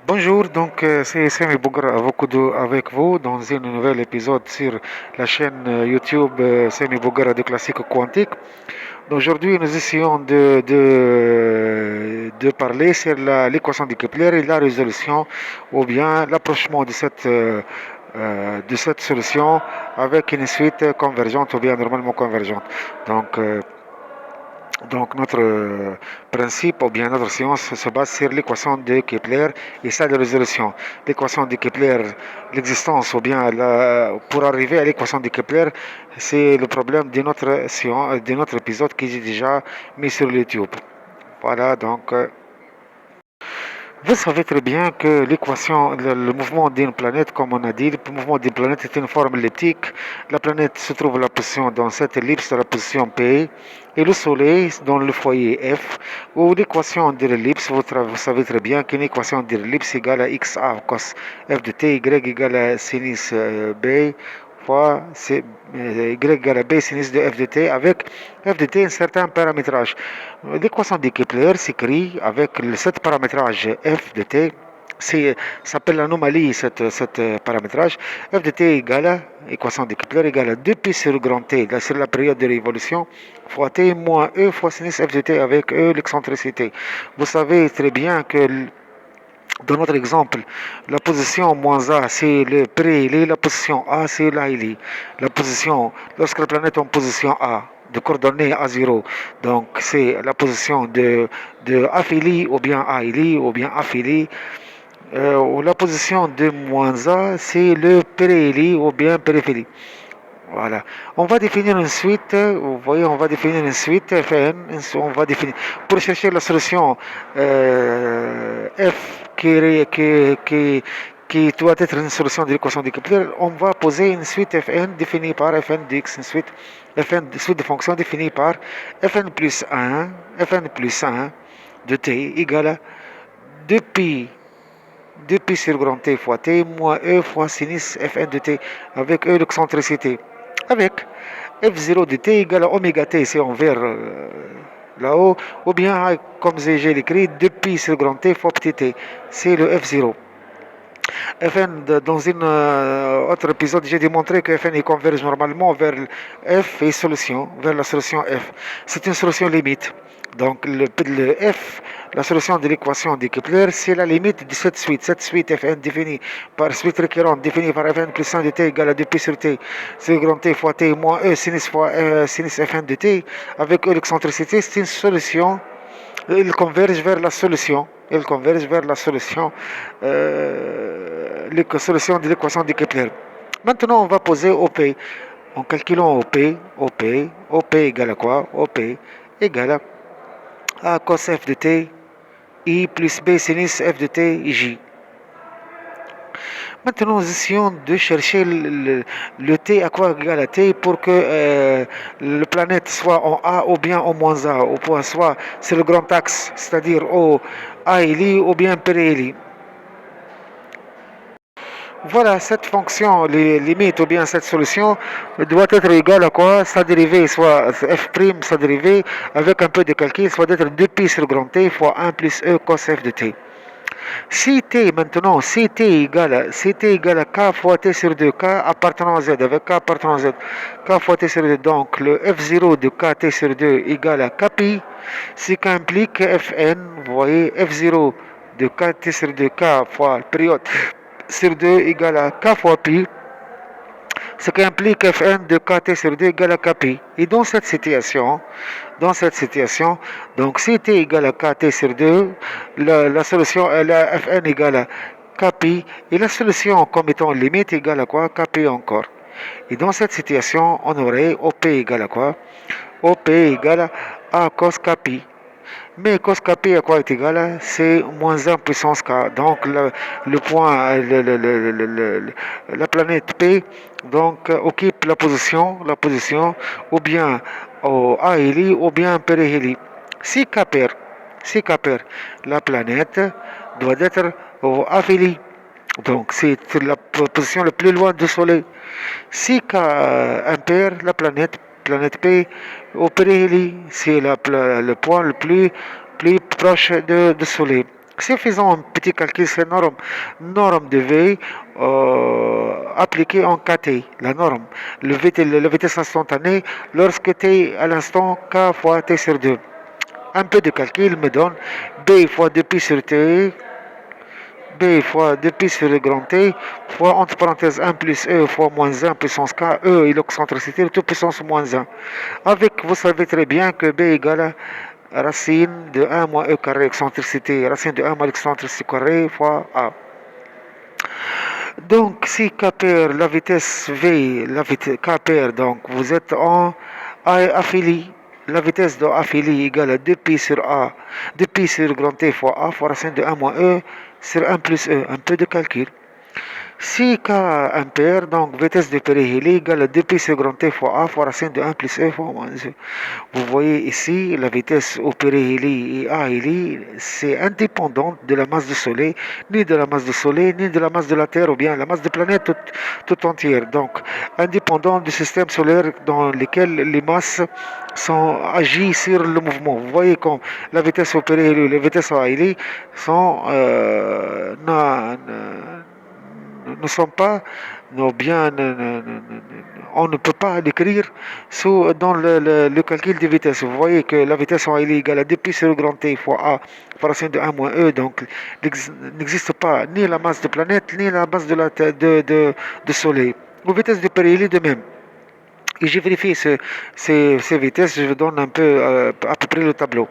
Bonjour, c'est Sami Bougra avec vous dans un nouvel épisode sur la chaîne YouTube Sami Bougra de classique quantique. Aujourd'hui, nous essayons de parler sur l'équation de Kepler et la résolution ou bien l'approchement de cette solution avec une suite convergente ou bien normalement convergente. Donc, euh, donc notre principe ou bien notre science se base sur l'équation de Kepler et sa résolution. L'équation de Kepler, l'existence ou bien pour arriver à l'équation de Kepler, c'est le problème de notre science, de notre épisode qui est déjà mis sur YouTube. Voilà donc. Vous savez très bien que le mouvement d'une planète, comme on a dit, le mouvement d'une planète est une forme elliptique. La planète se trouve à la position dans cette ellipse, à la position P, et le Soleil dans le foyer F, où l'équation de l'ellipse, vous savez très bien qu'une équation de l'ellipse égale à xa cos f de t, y égale à sinus b, fois y égale à b sinus de f de t, avec f de t un certain paramétrage. L'équation de Kepler s'écrit avec ce paramétrage f de t. S'appelle l'anomalie, cet paramétrage. F de t égale à, équation de Kepler égale à 2pi sur grand T, là, sur la période de révolution, fois T moins E fois sinus F de T avec E, l'excentricité. Vous savez très bien que dans notre exemple, la position moins A, c'est le pré-Hélé, la position A, c'est la Hélé. La position, lorsque la planète est en position A, de coordonnées A0, donc c'est la position de Aphélie ou bien Aélie ou bien Aphélie. Ou la position de moins A, c'est le périhélie ou bien périphérie. Voilà. On va définir une suite, vous voyez, on va définir une suite Fn, on va définir, pour chercher la solution F qui doit être une solution de l'équation de Kepler, on va poser une suite Fn définie par Fn dx, une suite de fonctions définie par Fn plus 1 de t égale à 2pi 2pi sur grand T fois T moins E fois sinus Fn de T avec E l'excentricité. Avec F0 de T égale à oméga T, c'est envers là-haut, ou bien comme j'ai écrit 2pi sur grand T fois petit T, c'est le F0. Fn, dans un autre épisode, j'ai démontré que Fn converge normalement vers F et solution, vers la solution F. C'est une solution limite. Donc le F, la solution de l'équation de Kepler, c'est la limite de cette suite. Cette suite Fn définie par suite récurrente, définie par Fn plus 1 de t égale à 2pi sur t, sur grand t fois t moins E sinus fois sinus Fn de t, avec E l'excentricité, c'est une solution. Il converge vers la solution. Il converge vers la solution, solution de l'équation de Kepler. Maintenant, on va poser OP. En calculant OP égale à quoi? OP égale à A cos f de t, I plus B sinus f de t, J. Maintenant, nous essayons de chercher T à quoi égale à T pour que le planète soit en A ou bien en moins A, au point soit c'est le grand axe, c'est-à-dire au aélie ou bien périhélie. Voilà, cette fonction, les limites ou bien cette solution doit être égale à quoi? Sa dérivée, soit f', sa dérivée, avec un peu de calcul, soit d'être 2pi sur grand T fois 1 plus E cos f de T. Si t maintenant, si t égale à k fois t sur 2, k appartenant à z, avec k appartenant à z, k fois t sur 2, donc le f0 de kt sur 2 égale à kpi, ce qui implique fn, vous voyez, f0 de kt sur 2, k fois période sur 2 égale à k fois pi, ce qui implique Fn de kt sur 2 égale à kp. Et dans cette situation, donc si t égale à kt sur 2, la solution est la Fn égale à kp, et la solution comme étant limite égale à quoi? Kp encore. Et dans cette situation, on aurait OP égale à quoi? OP égale à cos kp. Mais cos kp à quoi est égal? C'est moins 1 puissance k. Donc le point, la planète P donc, occupe la position ou bien au ahélie ou bien périhélie. Si k perd, si k perd, la planète doit être au aphélie. Donc c'est la position la plus loin du Soleil. Si K impair, la planète P, au périhélie, c'est le point le plus proche du Soleil. Si faisons un petit calcul, c'est norme de V appliquée en KT, la norme, la vitesse instantanée lorsque T à l'instant K fois T sur 2. Un peu de calcul me donne B fois 2pi sur T, B fois 2pi sur le grand T, fois entre parenthèses 1 plus E fois moins 1 puissance K, E est l'excentricité, tout puissance moins 1. Avec, vous savez très bien que B égale à racine de 1 moins E carré, excentricité, racine de 1 moins l'excentricité carré fois A. Donc, si K pair, la vitesse V, la vitesse K pair, donc vous êtes en A affili. La vitesse de affili égale à 2pi sur A, 2pi sur grand T fois A fois racine de 1 moins E sur 1 plus E. Un peu de calcul. Si K impair, donc vitesse de périhélie égale à 2pi sur grand T fois A fois racine de 1 plus E fois moins E. Vous voyez ici la vitesse au périhélie et à hélie, c'est indépendant de la masse du Soleil, ni de la masse du Soleil, ni de la masse de la Terre, ou bien la masse de la planète tout entière. Donc, indépendant du système solaire dans lequel les masses sont agissent sur le mouvement. Vous voyez comme la vitesse au périhélie et la vitesse à hélie sont ne sont pas, non bien, on ne peut pas l'écrire dans le calcul de vitesse. Vous voyez que la vitesse en L est égale à 2 pi sur le grand T fois A par racine de 1 moins E. Donc, n'existe pas ni la masse de planète, ni la masse de Soleil. Aux vitesses de périhélie de même. Et j'ai vérifié ces vitesses, je vous donne un peu à peu près le tableau.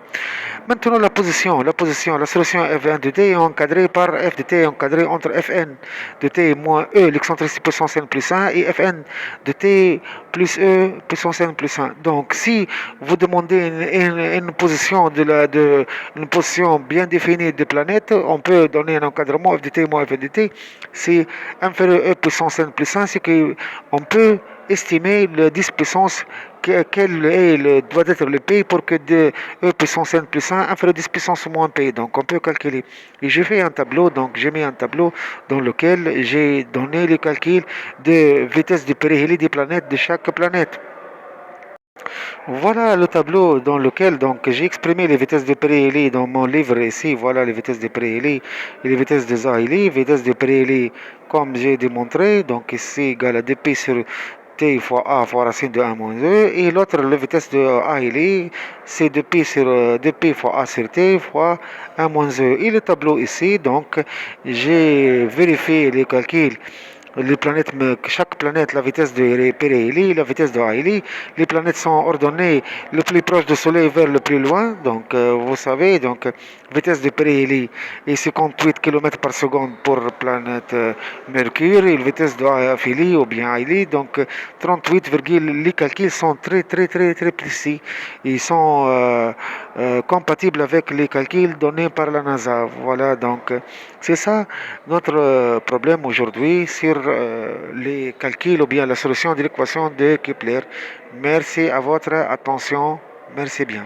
Maintenant la solution F1 de t est encadrée par F de t est encadrée entre Fn de t moins E, l'excentricité puissance n plus 1, et Fn de t plus E puissance n plus 1. Donc si vous demandez une position une position bien définie de planète, on peut donner un encadrement F de t moins F de t, c'est inférieur E puissance n plus 1, c'est qu'on peut estimer le 10 puissance doit être le P pour que de E puissance n plus 1 inférieur 10 puissance moins P. Donc on peut calculer. Et j'ai fait un tableau, donc j'ai mis un tableau dans lequel j'ai donné le calcul de vitesse de périhélie des planètes de chaque planète. Voilà le tableau dans lequel donc j'ai exprimé les vitesses de périhélie dans mon livre ici. Voilà les vitesses de périhélie et les vitesses de Zaïli. Vitesse de périhélie comme j'ai démontré, donc ici égale à 2pi sur T fois A fois racine de 1 moins 2. Et l'autre, la vitesse de Aïli, c'est 2pi sur 2pi fois A sur T fois 1 moins 2. Et le tableau ici, donc j'ai vérifié les calculs les planètes, chaque planète, la vitesse de périhélie, la vitesse de Haïli. Les planètes sont ordonnées le plus proche du Soleil vers le plus loin. Donc, vous savez, donc, vitesse de périhélie est 58 km par seconde pour la planète Mercure et la vitesse de Haïli ou bien Haïli, donc 38, les calculs sont très précis. Ils sont compatibles avec les calculs donnés par la NASA. Voilà, donc c'est ça notre problème aujourd'hui sur les calculs ou bien la solution de l'équation de Kepler. Merci à votre attention. Merci bien.